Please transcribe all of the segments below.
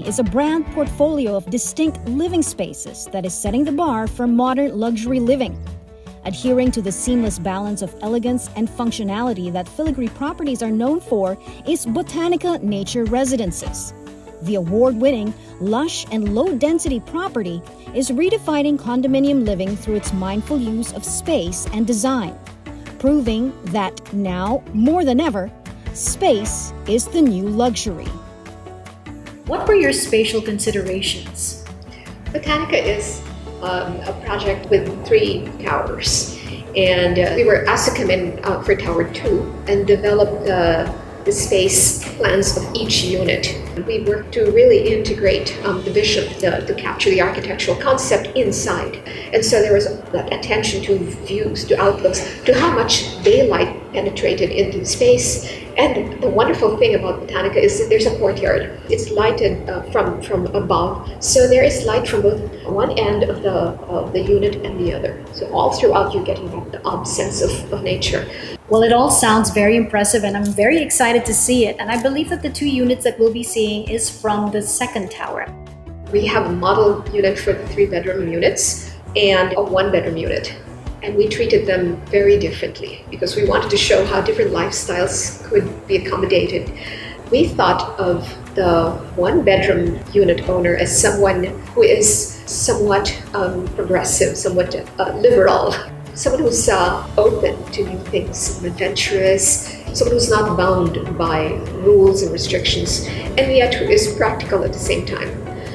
is a brand portfolio of distinct living spaces that is setting the bar for modern luxury living. Adhering to the seamless balance of elegance and functionality that filigree properties are known for is Botanika Nature Residences. The award-winning, lush and low-density property is redefining condominium living through its mindful use of space and design, proving that now, more than ever, space is the new luxury. What were your spatial considerations? Botanika is a project with 3 towers, and we were asked to come in for Tower 2 and develop the space plans of each unit. We worked to really integrate the vision, to capture the architectural concept inside. And so there was that attention to views, to outlooks, to how much daylight penetrated into the space. And the wonderful thing about Botanika is that there's a courtyard. It's lighted from above, so there is light from both one end of the unit and the other. So all throughout you're getting that sense of nature. Well, it all sounds very impressive and I'm very excited to see it. And I believe that the 2 units that we'll be seeing is from the 2nd tower. We have a model unit for the 3-bedroom units and a 1-bedroom unit. And we treated them very differently because we wanted to show how different lifestyles could be accommodated. We thought of the 1-bedroom unit owner as someone who is somewhat progressive, somewhat liberal, someone who's open to new things, adventurous, someone who's not bound by rules and restrictions, and yet who is practical at the same time.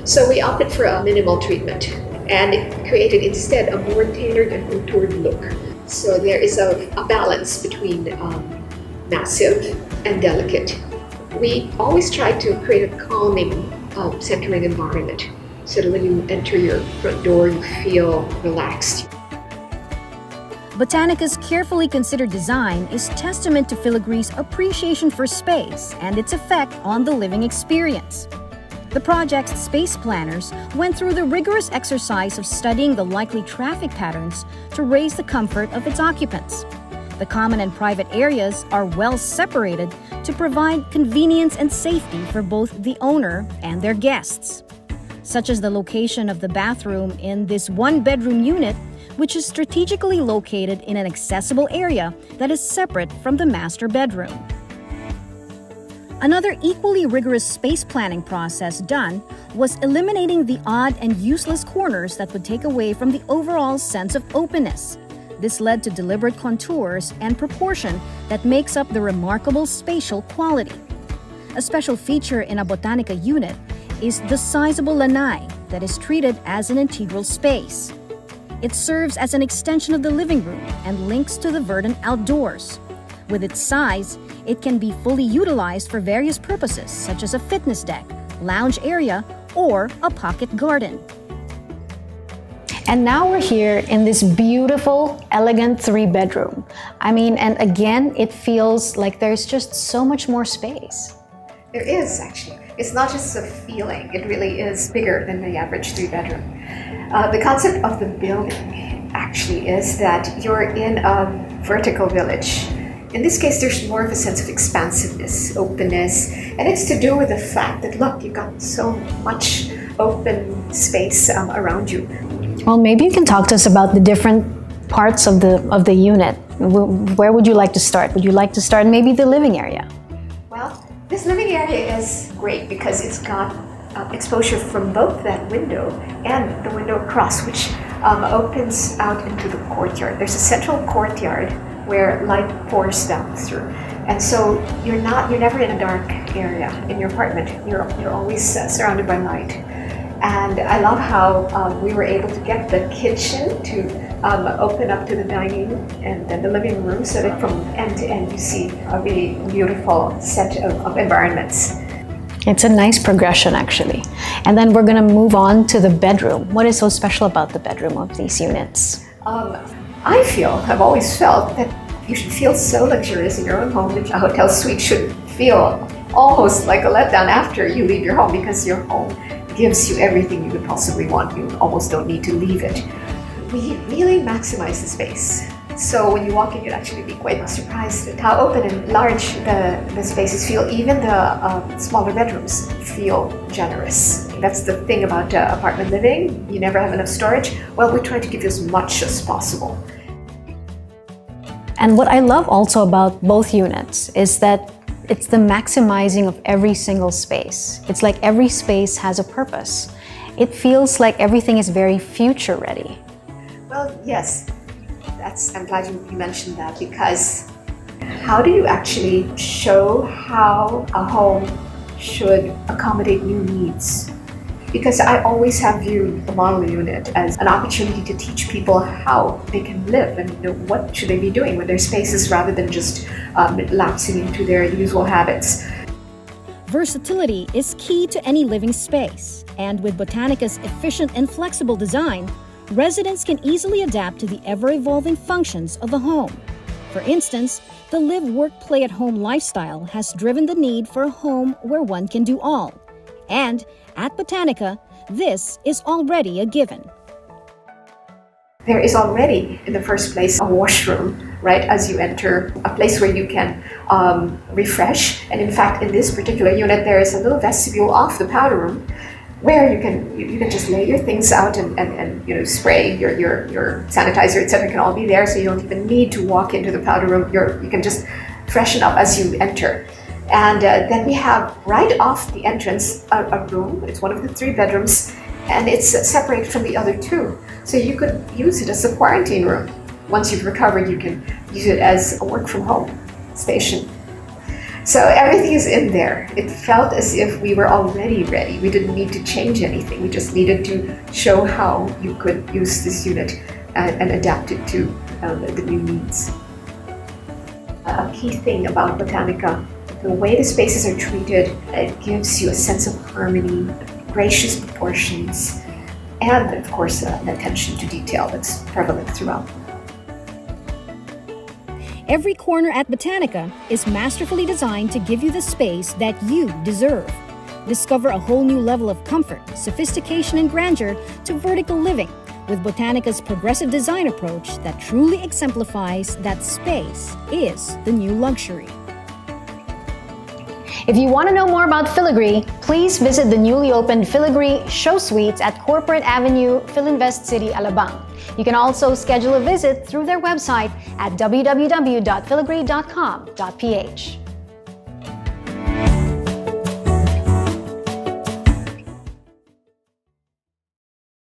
So we opted for a minimal treatment and created instead a more tailored and contoured look. So there is a balance between massive and delicate. We always try to create a calming, centering environment so that when you enter your front door, you feel relaxed. Botanika's carefully considered design is testament to Filigree's appreciation for space and its effect on the living experience. The project's space planners went through the rigorous exercise of studying the likely traffic patterns to raise the comfort of its occupants. The common and private areas are well separated to provide convenience and safety for both the owner and their guests, such as the location of the bathroom in this 1-bedroom unit, which is strategically located in an accessible area that is separate from the master bedroom. Another equally rigorous space planning process done was eliminating the odd and useless corners that would take away from the overall sense of openness. This led to deliberate contours and proportion that makes up the remarkable spatial quality. A special feature in a Botanika unit is the sizable lanai that is treated as an integral space. It serves as an extension of the living room and links to the verdant outdoors. With its size, it can be fully utilized for various purposes such as a fitness deck, lounge area, or a pocket garden. And now we're here in this beautiful, elegant 3-bedroom. And again, it feels like there's just so much more space. There is actually. It's not just a feeling, it really is bigger than the average 3-bedroom. The concept of the building actually is that you're in a vertical village. In this case, there's more of a sense of expansiveness, openness, and it's to do with the fact that, look, you've got so much open space around you. Well, maybe you can talk to us about the different parts of the unit. Where would you like to start? Would you like to start maybe the living area? Well, this living area is great because it's got exposure from both that window and the window across, which opens out into the courtyard. There's a central courtyard where light pours down through, and so you're never in a dark area in your apartment. You're always surrounded by light. And I love how we were able to get the kitchen to open up to the dining and then the living room, so that from end to end you see a really beautiful set of environments. It's a nice progression, actually. And then we're going to move on to the bedroom. What is so special about the bedroom of these units? I've always felt that you should feel so luxurious in your own home that a hotel suite should feel almost like a letdown after you leave your home, because your home gives you everything you could possibly want. You almost don't need to leave it. We really maximize the space. So when you walk in, you'd actually be quite surprised at how open and large the spaces feel. Even the smaller bedrooms feel generous. That's the thing about apartment living. You never have enough storage. Well, we try to give you as much as possible. And what I love also about both units is that it's the maximizing of every single space. It's like every space has a purpose. It feels like everything is very future ready. Well, yes. I'm glad you mentioned that, because how do you actually show how a home should accommodate new needs? Because I always have viewed the model unit as an opportunity to teach people how they can live and what should they be doing with their spaces rather than just lapsing into their usual habits. Versatility is key to any living space, and with Botanika's efficient and flexible design, residents can easily adapt to the ever-evolving functions of a home. For instance, the live, work, play at home lifestyle has driven the need for a home where one can do all. And at Botanika, this is already a given. There is already, in the first place, a washroom, right, as you enter, a place where you can refresh. And in fact, in this particular unit, there is a little vestibule off the powder room where you can just lay your things out and spray your sanitizer, etc. can all be there, so you don't even need to walk into the powder room. You can just freshen up as you enter. And then we have right off the entrance a room. It's one of the 3 bedrooms, and it's separated from the other 2. So you could use it as a quarantine room. Once you've recovered, you can use it as a work from home station. So everything is in there. It felt as if we were already ready. We didn't need to change anything. We just needed to show how you could use this unit and adapt it to the new needs. A key thing about Botanika, the way the spaces are treated, it gives you a sense of harmony, gracious proportions, and of course an attention to detail that's prevalent throughout. Every corner at Botanika is masterfully designed to give you the space that you deserve. Discover a whole new level of comfort, sophistication, and grandeur to vertical living with Botanika's progressive design approach that truly exemplifies that space is the new luxury. If you want to know more about Filigree, please visit the newly opened Filigree Show Suites at Corporate Avenue, Filinvest City Alabang. You can also schedule a visit through their website at www.filigree.com.ph.